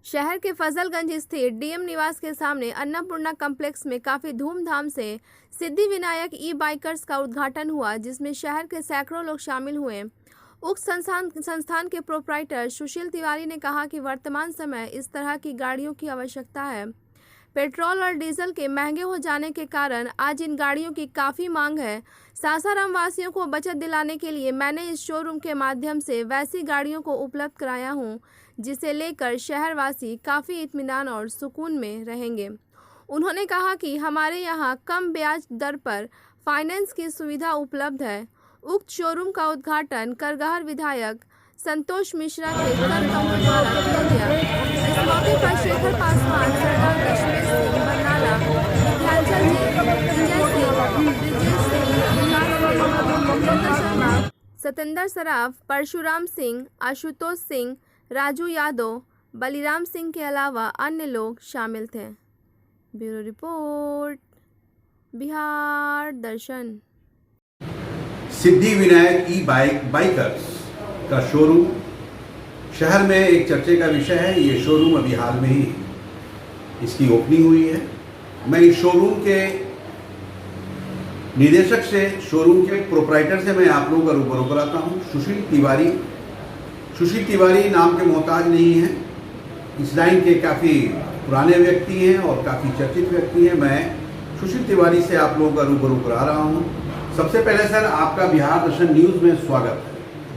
शहर के फजलगंज स्थित डीएम निवास के सामने अन्नपूर्णा कॉम्प्लेक्स में काफी धूमधाम से सिद्धि विनायक ई बाइकर्स का उद्घाटन हुआ, जिसमें शहर के सैकड़ों लोग शामिल हुए। उक्त संस्थान के प्रोप्राइटर सुशील तिवारी ने कहा कि वर्तमान समय इस तरह की गाड़ियों की आवश्यकता है। पेट्रोल और डीजल के महंगे हो जाने के कारण आज इन गाड़ियों की काफ़ी मांग है। सासाराम वासियों को बचत दिलाने के लिए मैंने इस शोरूम के माध्यम से वैसी गाड़ियों को उपलब्ध कराया हूं, जिसे लेकर शहरवासी काफ़ी इत्मीनान और सुकून में रहेंगे। उन्होंने कहा कि हमारे यहां कम ब्याज दर पर फाइनेंस की सुविधा उपलब्ध है। उक्त शोरूम का उद्घाटन करगहर विधायक संतोष मिश्रा के कर कमल द्वारा किया गया। इस मौके पर शेखर पासवान, सरदार कश्मीर सिंह, बरनाला, विद्याचल जी, विजय सिंह, ब्रिजेश सिंह, विकास सिंह, मुकेंद्र शर्मा, सतेंद्र सराफ, परशुराम सिंह, आशुतोष सिंह, राजू यादव, बलिराम सिंह के अलावा अन्य लोग शामिल थे। ब्यूरो रिपोर्ट, बिहार दर्शन। सिद्धि विनायक ई बाइकर्स का शोरूम शहर में एक चर्चे का विषय है। ये शोरूम अभी हाल में ही इसकी ओपनिंग हुई है। मैं इस शोरूम के निदेशक से, शोरूम के प्रोप्राइटर से मैं आप लोगों का रूबरू कराता हूँ। सुशील तिवारी नाम के मोहताज नहीं हैं। इस लाइन के काफ़ी पुराने व्यक्ति हैं और काफ़ी चर्चित व्यक्ति हैं। मैं सुशील तिवारी से आप लोगों का रूबरू करा रहा हूँ। सबसे पहले सर, आपका बिहार दर्शन न्यूज़ में स्वागत है।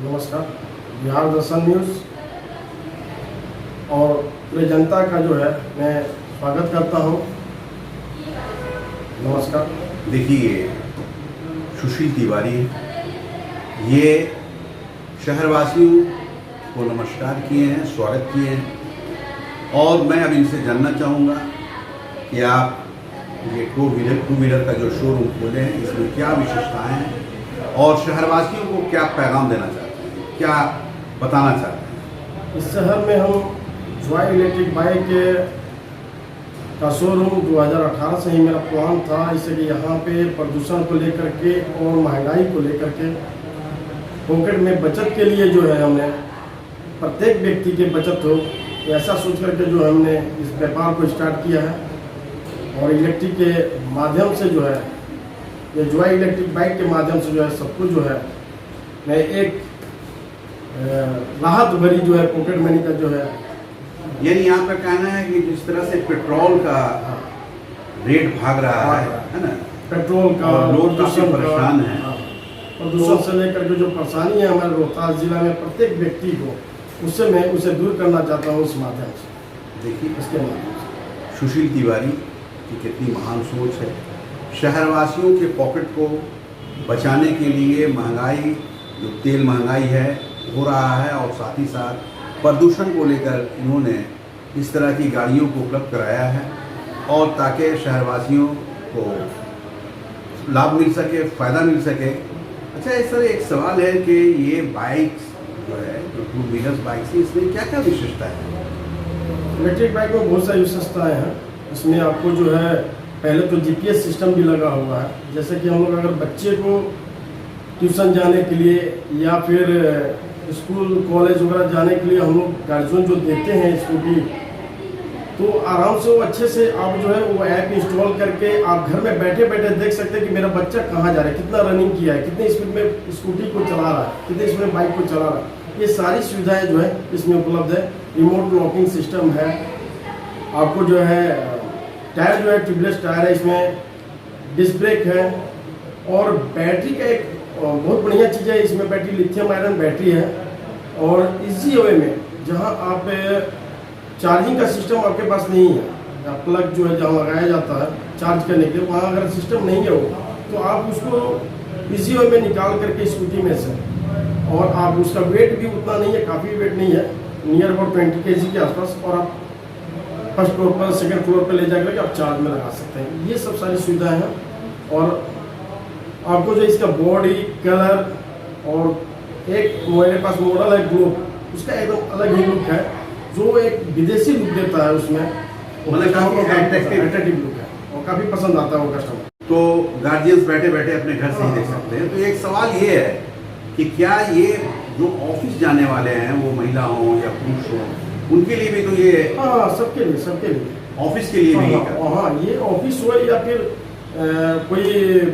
नमस्कार। बिहार दर्शन न्यूज़ और पूरे जनता का जो है मैं स्वागत करता हूँ। नमस्कार। देखिए, सुशील तिवारी ये शहरवासियों को नमस्कार किए हैं, स्वागत किए हैं, और मैं अब इनसे जानना चाहूँगा कि आप ये टू व्हीलर का जो शोरूम खोले हैं, इसमें क्या विशेषताएं हैं और शहरवासियों को क्या पैगाम देना चाहते हैं, क्या बताना चाहते हैं? इस शहर में हम जॉय इलेक्ट्रिक बाइक का शोरूम 2018 से ही मेरा प्लान था, इससे कि यहाँ पे प्रदूषण को लेकर के और महंगाई को लेकर के पॉकेट में बचत के लिए जो है हमने प्रत्येक व्यक्ति के बचत हो, ऐसा सोच करके जो हमने इस व्यापार को स्टार्ट किया है। और इलेक्ट्रिक के माध्यम से जो है, ये जॉय इलेक्ट्रिक बाइक के माध्यम से जो है सबको जो है मैं एक राहत भरी जो है पॉकेट मनी का जो है, यानी आपका कहना है कि जिस तरह से पेट्रोल का रेट भाग रहा है ना, पेट्रोल का लोग काफी परेशान हैं, प्रदूषण से लेकर के जो परेशानी है हमारे रोहतास जिला में प्रत्येक व्यक्ति को, उससे मैं उसे दूर करना चाहता हूँ इस माध्यम से। देखिए, इसके माध्यम से सुशील तिवारी की कितनी महान सोच है। शहरवासियों के पॉकेट को बचाने के लिए महंगाई, जो तेल महंगाई है हो रहा है, और साथ ही साथ प्रदूषण को लेकर इन्होंने इस तरह की गाड़ियों को उपलब्ध कराया है, और ताकि शहरवासियों को लाभ मिल सके, फ़ायदा मिल सके। अच्छा, इस तरह एक सवाल है कि ये बाइक्स जो है, जो टू व्हीलर्स बाइक्स, इसमें क्या क्या विशेषता है? इलेक्ट्रिक बाइक में बहुत सारी विशेषताएँ हैं। इसमें आपको जो है पहले तो जीपीएस सिस्टम भी लगा हुआ है। जैसे कि हम लोग अगर बच्चे को ट्यूशन जाने के लिए या फिर स्कूल कॉलेज वगैरह जाने के लिए हम लोग गार्जियन जो देते हैं स्कूटी, तो आराम से वो अच्छे से आप जो है वो ऐप इंस्टॉल करके आप घर में बैठे बैठे देख सकते हैं कि मेरा बच्चा कहाँ जा रहा है, कितना रनिंग किया है, कितनी स्पीड में स्कूटी को चला रहा है, कितनी स्पीड में बाइक को चला रहा है। ये सारी सुविधाएँ जो है इसमें उपलब्ध है। रिमोट लॉकिंग सिस्टम है। आपको जो है टायर जो है ट्यूबलेस टायर है, इसमें डिस्क ब्रेक है, और बैटरी का एक बहुत बढ़िया चीज़ है, इसमें बैटरी लिथियम आयरन बैटरी है। और इजी वे में जहां आप चार्जिंग का सिस्टम आपके पास नहीं है, प्लग जो है जहां लगाया जाता है चार्ज करने के लिए, वहां अगर सिस्टम नहीं है वो, तो आप उसको इजी वे में निकाल करके स्कूटी में से, और आप उसका वेट भी उतना नहीं है, काफ़ी वेट नहीं है, नियर अबाउट 20 kg के आसपास, और आप फर्स्ट फ्लोर पर, सेकंड फ्लोर पर ले जाकर आप चार्ज में लगा सकते हैं। ये सब सारी सुविधाएं हैं। और आपको जो इसका बॉडी कलर, और एक मेरे पास मॉडल है ग्लोब, उसका एकदम अलग ही लुक है, जो एक विदेशी लुक देता है उसमें, मतलब काफी अट्रैक्टिव लुक है और काफ़ी पसंद आता है वो कस्टमर। तो गार्जियंस बैठे बैठे अपने घर से ही देख सकते हैं। तो एक सवाल ये है कि क्या ये जो ऑफिस जाने वाले हैं, वो महिला हो या पुरुष हो, उनके लिए भी तो ये हाँ, सबके लिए ऑफिस के लिए भी हाँ, ये ऑफिस हो या फिर कोई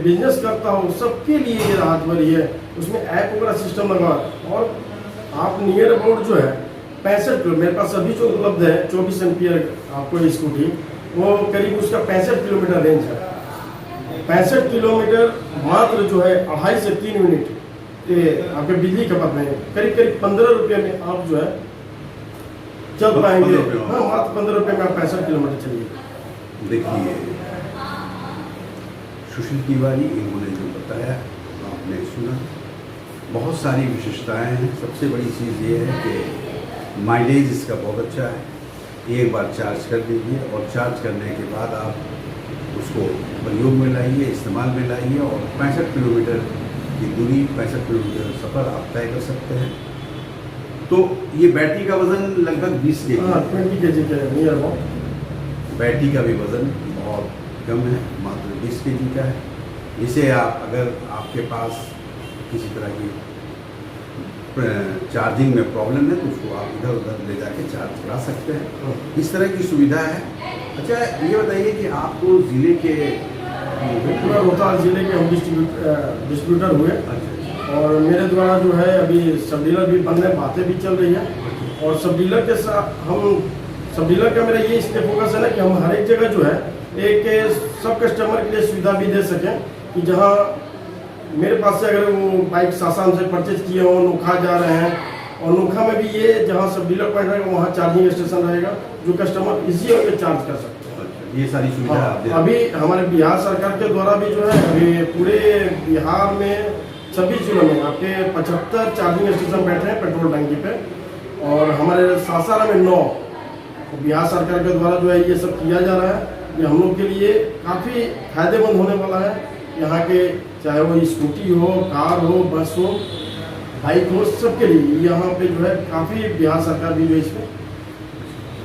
बिजनेस करता हो, सबके लिए ये राहत वाली है। उसमें ऐप वगैरह सिस्टम लगा है। और आप नियर अबाउट जो है 65 किलो, मेरे पास अभी जो उपलब्ध है 24 एम्पियर आपको स्कूटी, वो करीब उसका 65 किलोमीटर रेंज है। 65 किलोमीटर मात्र जो है 2.5 से 3 मिनट आपके बिजली खपत में करीब 15 रुपये में आप जो है चल पाएंगे। हाँ, मात्र 15 रुपये में आप 65 किलोमीटर चलिए। देखिए सुशील तिवारी, इन्होंने जो बताया आपने सुना, बहुत सारी विशेषताएं हैं। सबसे बड़ी चीज़ ये है कि माइलेज इसका बहुत अच्छा है। एक बार चार्ज कर दीजिए और चार्ज करने के बाद आप उसको प्रयोग में लाइए, इस्तेमाल में लाइए और 65 किलोमीटर की दूरी, 65 किलोमीटर सफ़र आप तय कर सकते हैं। तो ये बैटरी का वज़न लगभग 20 के 20 kg के नियर अबाउट। बैटरी का भी वज़न बहुत कम है, मात्र 20 kg का है। इसे आप, अगर आपके पास किसी तरह की चार्जिंग में प्रॉब्लम है तो उसको आप इधर उधर ले जाके चार्ज करा सकते हैं। इस तरह की सुविधा है। अच्छा, ये बताइए कि आपको ज़िले के पूरा रोहतास जिले के हम डिस्ट्रीब्यूटर हुए। अच्छा, और मेरे द्वारा जो है अभी सब डीलर भी बनने, बातें भी चल रही है। और सब डीलर के साथ सब डीलर का मेरा ये इसलिए फोकस है ना कि हम हर एक जगह जो है एक सब कस्टमर के लिए सुविधा भी दे सकें कि जहाँ मेरे पास से अगर वो बाइक सासान से परचेज किए हो, नोखा जा रहे हैं, और नोखा में भी ये जहाँ सब डीलर पॉइंट रहेगा वहाँ चार्जिंग स्टेशन रहेगा जो कस्टमर इजी होकर चार्ज कर सकते हैं। ये सारी सुविधा आप दे रहे हैं। अभी हमारे बिहार सरकार के द्वारा भी जो है अभी पूरे बिहार में 26 जिलों में आपके 75 चार्जिंग स्टेशन बैठे हैं पेट्रोल टंकी पे, और हमारे सासाराम में 9। बिहार सरकार के द्वारा जो है ये सब किया जा रहा है। ये हम लोग के लिए काफ़ी फायदेमंद होने वाला है। यहाँ के चाहे वो स्कूटी हो, कार हो, बस हो, बाइक हो, सबके लिए यहाँ पे जो है काफ़ी बिहार सरकार भी जो है इसमें।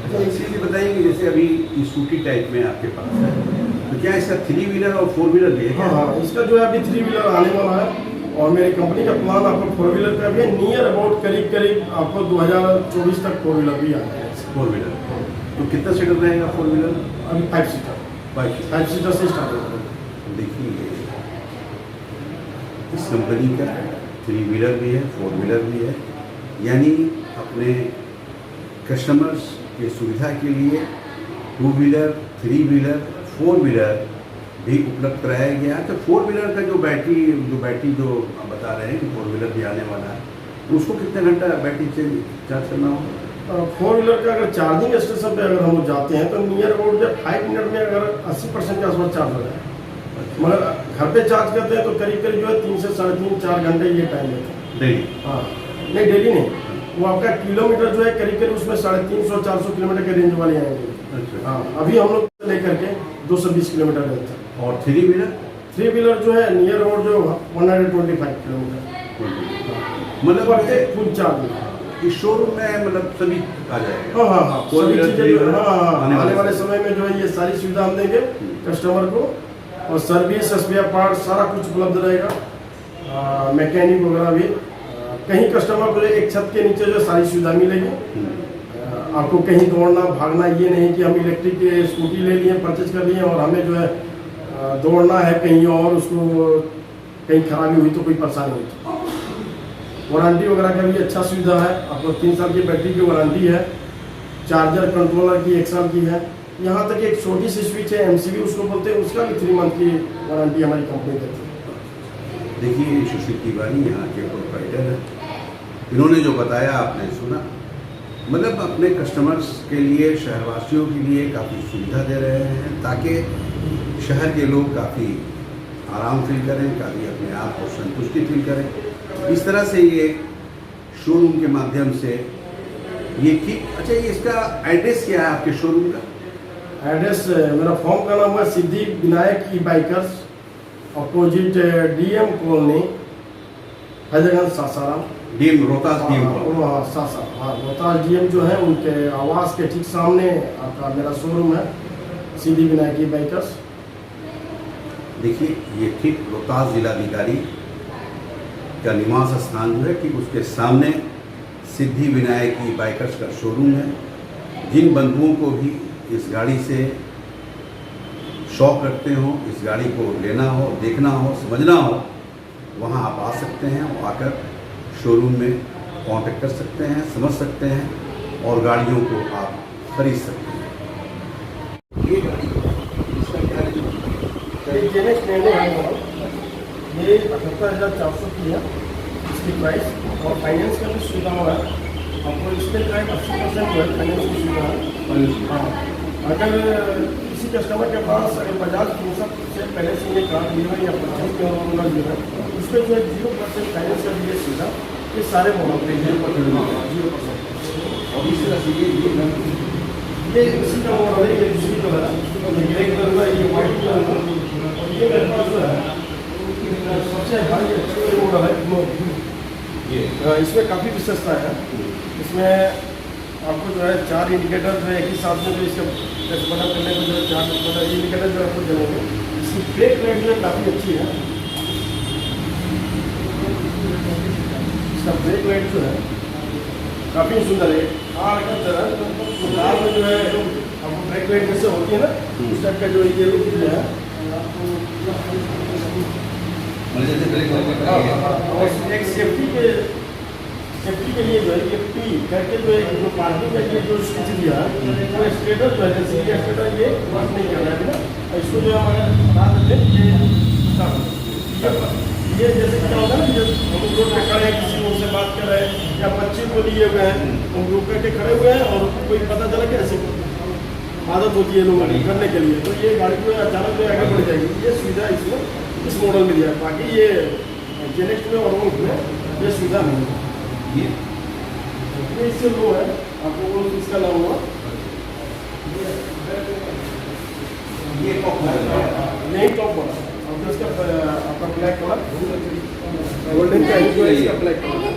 अच्छा, एक चीज़ बताइए कि जैसे अभी स्कूटी टाइप में आपके पास है, तो क्या इसका 3 व्हीलर और 4 व्हीलर भी है? हाँ, इसका जो है अभी 3 व्हीलर आने वाला है। और मेरी कंपनी का प्लान आपको 4 व्हीलर का भी है। नियर अबाउट करीब आपको 2024 तक 4 व्हीलर भी आना है। 4 व्हीलर तो कितना सीटर रहेगा 4 व्हीलर? अभी 5 सीटर 5 सीटर से स्टार्ट होगा। देखिए इस कंपनी का 3 व्हीलर भी है, 4 व्हीलर भी है, यानी अपने कस्टमर्स की सुविधा के लिए 2 व्हीलर, 3 व्हीलर, 4 व्हीलर भी उपलब्ध कराया गया है। तो 4 व्हीलर का जो बैटरी जो आप बता रहे हैं कि 4 व्हीलर भी आने वाला है, तो उसको कितने घंटा बैटरी से चार्ज करना होगा? 4 व्हीलर का अगर चार्जिंग स्टेशन पे अगर हम लोग जाते हैं तो नियर अबाउट जब 5 मिनट में अगर 80% के आसपास चार्ज हो जाए, मगर घर पे चार्ज करते हैं तो करीब जो है 3 से 3.5-4 घंटे ये टाइम लेते हैं डेली। हाँ, नहीं डेली नहीं, वो आपका किलोमीटर जो है करीब उसमें 350-400 किलोमीटर के रेंज वाले आएंगे। अच्छा, हाँ, अभी हम लोग लेकर के 220 किलोमीटर रेंज है। और 3 व्हीलर? 3 व्हीलर जो है नियर अबाउट जो 125 किलोमीटर, मतलब प्रत्येक फुल चार्ज इस शोरूम में मतलब सभी आ जाएगा। हाँ, फोर सभी व्हीलर, चीजें थ्री जो है, व्हीलर आने वाले समय में जो है ये सारी सुविधा हम देंगे कस्टमर को। और सर्विस, स्पेयर पार्ट सारा कुछ उपलब्ध रहेगा। मैकेनिक वगैरह भी कहीं कस्टमर को एक छत के नीचे जो सारी सुविधा मिलेगी। आपको कहीं दौड़ना भागना ये नहीं कि हम इलेक्ट्रिक स्कूटी ले लिए, परचेज कर लिए और हमें जो है दौड़ना है कहीं और, उसको कहीं खराबी हुई तो कोई परेशानी हुई। वारंटी वगैरह का भी अच्छा सुविधा है। आपको 3 साल की बैटरी की वारंटी है। चार्जर कंट्रोलर की 1 साल की है। यहाँ तक एक छोटी सी स्विच है, MCB उसको बोलते हैं, उसका भी 3 मंथ की वारंटी हमारी कंपनी देती है। देखिए सुशील तिवारी यहाँ के प्रोप्राइटर हैं, इन्होंने जो बताया आपने सुना, मतलब अपने कस्टमर्स के लिए, शहरवासियों के लिए काफ़ी सुविधा दे रहे हैं ताकि शहर के लोग काफ़ी आराम फील करें, काफ़ी अपने आप को संतुष्टि फील करें। इस तरह से ये शोरूम के माध्यम से ये ठीक। अच्छा, ये इसका एड्रेस क्या है आपके शोरूम का? एड्रेस मेरा फॉर्म का नाम है Siddhi Vinayak E bikers, opposite DM colony, Haidarganj, Sasaram. DM Rohtas DM हाँ, रोहतास DM जो है उनके आवास के ठीक सामने आपका मेरा शोरूम है, सिद्धि विनायक ई बाइकर्स। देखिए ये ठीक रोहतास जिलाधिकारी का निवास स्थान जो है, ठीक उसके सामने सिद्धि विनायक की बाइकर्स का शोरूम है। जिन बंधुओं को भी इस गाड़ी से शौक रखते हो, इस गाड़ी को लेना हो, देखना हो, समझना हो, वहाँ आप आ सकते हैं और आकर शोरूम में कांटेक्ट कर सकते हैं, समझ सकते हैं और गाड़ियों को आप खरीद सकते हैं। ये गाड़ी इसका क्या है? ये जेनेक्स नैनो है मॉडल, ये 78,400 की है इसकी प्राइस, और फाइनेंस का भी सुविधा हुआ है आपको। इसमें जो है 80% जो है फाइनेंस की सुविधा है। हाँ, अगर किसी कस्टमर के पास अगर बजाज फिनसर्व से पहले से ये कार लिया है या 25 के मॉडल लिया है, उसमें जो है 0% फाइनेंस का भी ये सुविधा ये सारे मॉडल पे 0%। और इस तरह से ये इसी का मॉडल है, ये दूसरी कलर है, ये ग्रे कलर का, ये व्हाइट कलर का, और ये मेरे पास जो है सबसे हाई अच्छी मॉडल है। इसमें काफ़ी विशेषता है। इसमें आपको जो है 4 इंडिकेटर जो है एक ही साथ में जो इसका टच बटन करने को जो है 4 मतलब इंडिकेटर जो आपको जलेंगे। इसकी ब्रेक लाइट जो है काफ़ी अच्छी है। इसका ब्रेक लाइट जो है काफ़ी सुंदर है। कार का तरह कार में जो है आपको ब्रेक लाइट जैसे होती है ना, उस टाइप का जो ये लुक जो है और एक सेफ्टी के लिए जो है ये पी करके जो है जो पार्किंग के लिए जो स्विच दिया है वो स्टेटर जो है जैसे ये स्टेटर ये वर्क नहीं कर रहा है ना, इसको जो हमारे बता देते हैं ये जैसे क्या होता है ना, जब हम रोड पे खड़े हैं, किसी उनसे बात कर रहे हैं या बच्चे को लिए हुए हैं, हम रुक करके खड़े हुए हैं और कोई पता चला कि ऐसे आदत होती है लोगों की करने के लिए, तो ये गाड़ी को अचानक में आगे बढ़ जाएगी। ये सुविधा इसमें इस मॉडल में दिया है। बाकी ये जेनेक्स में और में ये सुविधा नहीं है। ये इससे लो है, आपको वो इसका नाम हुआ ये नहीं टॉप वाला, और इसका आपका ब्लैक कलर गोल्डन का जो है इसका ब्लैक कलर।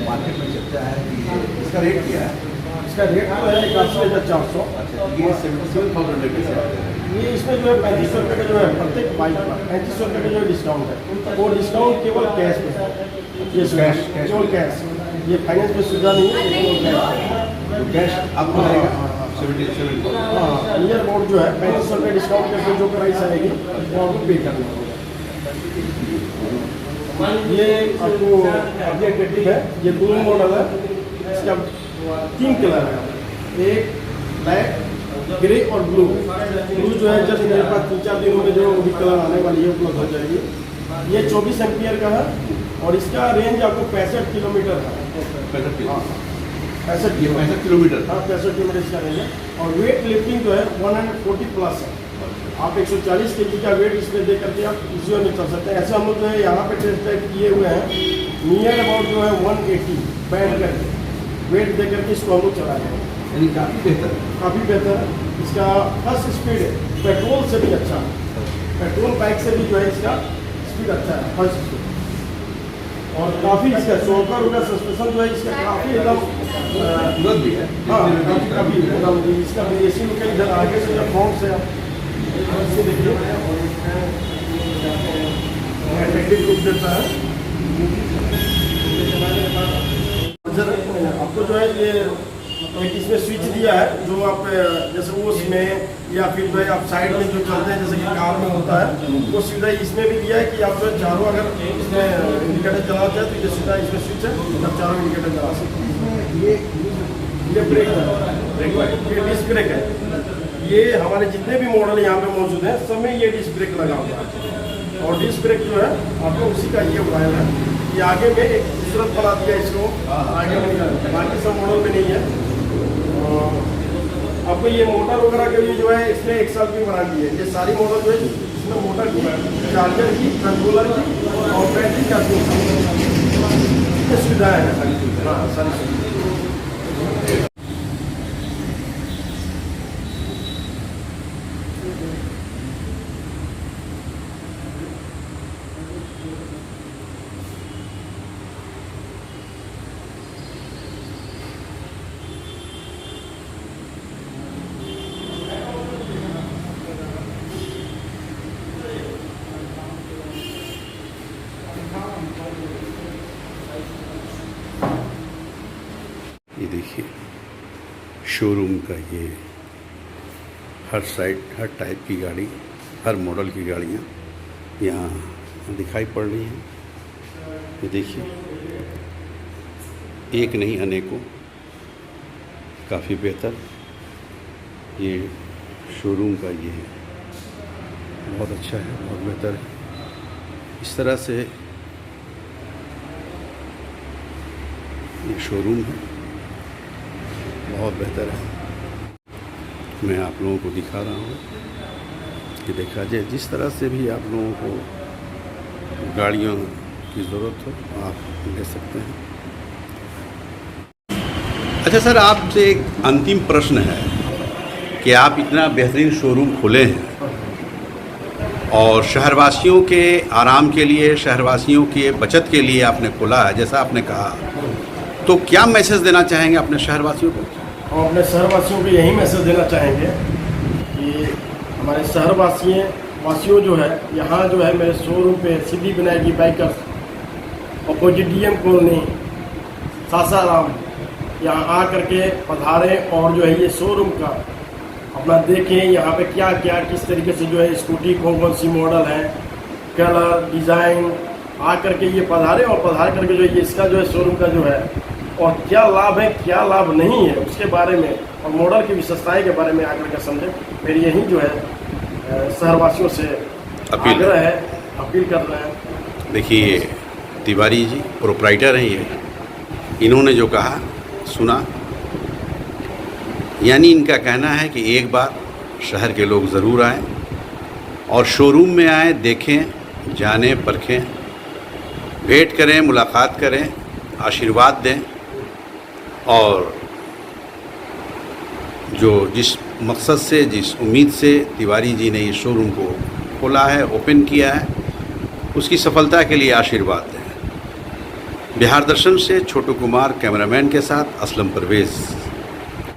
मार्केट में चलता है कि इसका रेट क्या है? इसका रेट तो है 81,400। ये 77,000 रुपये से ये इसमें जो है 3500 रुपये का जो है प्रत्येक बाइक पर 3500 रुपये का जो है डिस्काउंट है, वो डिस्काउंट केवल कैश में है। ये कैश केवल कैश, ये फाइनेंस में सुविधा नहीं है, केवल कैश आपको लगेगा 77,000। हाँ, नियर अबाउट जो है 3500 रुपये डिस्काउंट करके जो प्राइस आएगी वो आपको पे करना होगा। ये आपको अभी एक्टिव है, ये 2 मॉडल है, इसका 3 कलर है, एक ब्लैक, ग्रे और ब्लू। ब्लू जो है जस्ट मेरे पास 3-4 दिनों में जो भी कलर आने वाली है उपलब्ध हो जाएगी। ये 24 एम्पियर का है और इसका रेंज आपको 65 किलोमीटर है। 65 किलोमीटर हाँ 65 किलोमीटर इसका रेंज है। और वेट लिफ्टिंग जो है 140 प्लस है। आप 140 kg का वेट इसमें दे करके आप इजी में चल सकते हैं। ऐसे हम लोग जो है यहाँ पे टेस्ट ड्राइव किए हुए हैं, नियर अबाउट जो है 180 बैठ करके वेट दे करके इसको हम लोग चलाए हैं। यानी काफ़ी बेहतर है। काफ़ी बेहतर है। इसका फर्स्ट स्पीड पेट्रोल से भी अच्छा है, पेट्रोल बाइक से भी जो है इसका स्पीड अच्छा है फर्स्ट स्पीड। और काफ़ी इसका शॉकर का सस्पेंशन जो है इसका काफ़ी एकदम तुरंत भी है। हाँ काफ़ी एकदम इसका एसी में कहीं इधर आगे से जब फ्रंट से इससे देखिए एट्रैक्टिव लुक देता है। आपको जो है ये एक इसमें स्विच दिया है जो आप जैसे वो उसमें या फिर जो है आप साइड में जो चलते हैं जैसे कि कार में होता है वो सुविधा इसमें भी दिया है कि आप जो है चारों अगर इसमें इंडिकेटर चलाना चाहे तो ये सुविधा इसमें स्विच है, आप चारों इंडिकेटर चला सकते हैं। ये ब्रेक है, ये डिस्क ब्रेक है। ये हमारे जितने भी मॉडल यहाँ पे मौजूद हैं सब में ये डिस्क ब्रेक लगा हुआ है। और डिस्क ब्रेक जो है आपको उसी का ये वायर है, ये आगे में एक खूबसूरत बना दिया इसको, आगे में बाकी सब मॉडल में नहीं है। आपको ये मोटर वगैरह के लिए जो है इसमें 1 साल की वारंटी है। ये सारी मॉडल जो है इसमें मोटर की, चार्जर की, कंट्रोलर की और बैटरी का सुविधा है। हाँ सारी सुविधा। शोरूम का ये हर साइड हर टाइप की गाड़ी, हर मॉडल की गाड़ियाँ यहाँ दिखाई पड़ रही हैं। ये देखिए, एक नहीं अनेकों, काफ़ी बेहतर ये शोरूम का ये बहुत अच्छा है, बहुत बेहतर है। इस तरह से ये शोरूम है, बहुत बेहतर है। मैं आप लोगों को दिखा रहा हूँ कि देखा जाए, जिस तरह से भी आप लोगों को गाड़ियों की ज़रूरत हो आप ले सकते हैं। अच्छा सर, आपसे एक अंतिम प्रश्न है कि आप इतना बेहतरीन शोरूम खोले हैं और शहरवासियों के आराम के लिए, शहरवासियों के बचत के लिए आपने खोला है, जैसा आपने कहा, तो क्या मैसेज देना चाहेंगे अपने शहरवासियों को? हम अपने शहरवासियों को यही मैसेज देना चाहेंगे कि हमारे शहरवासियों जो है, यहाँ जो है मेरे शोरूम पे Siddhi Vinayak E bikers, opposite DM colony, Sasaram, यहाँ आ करके पधारें और जो है ये शोरूम का अपना देखें। यहाँ पे क्या क्या किस तरीके से जो है स्कूटी कौन कौन सी मॉडल है, कलर, डिज़ाइन, आ करके ये पधारें और पधार करके जो है इसका जो है शोरूम का जो है और क्या लाभ है क्या लाभ नहीं है उसके बारे में और मॉडल की विशेषताएं के बारे में आकर के समझें। मेरी यही जो है शहरवासियों से आग्रह है, अपील कर रहे हैं। देखिए, तिवारी जी प्रोप्राइटर हैं ये, इन्होंने जो कहा सुना, यानी इनका कहना है कि एक बार शहर के लोग ज़रूर आएँ और शोरूम में आएँ, देखें, जानें, परखें, भेंट करें, मुलाकात करें, आशीर्वाद दें और जो जिस मकसद से, जिस उम्मीद से तिवारी जी ने ये शोरूम को खोला है, ओपन किया है, उसकी सफलता के लिए आशीर्वाद दें। बिहार दर्शन से छोटू कुमार कैमरामैन के साथ असलम परवेज़।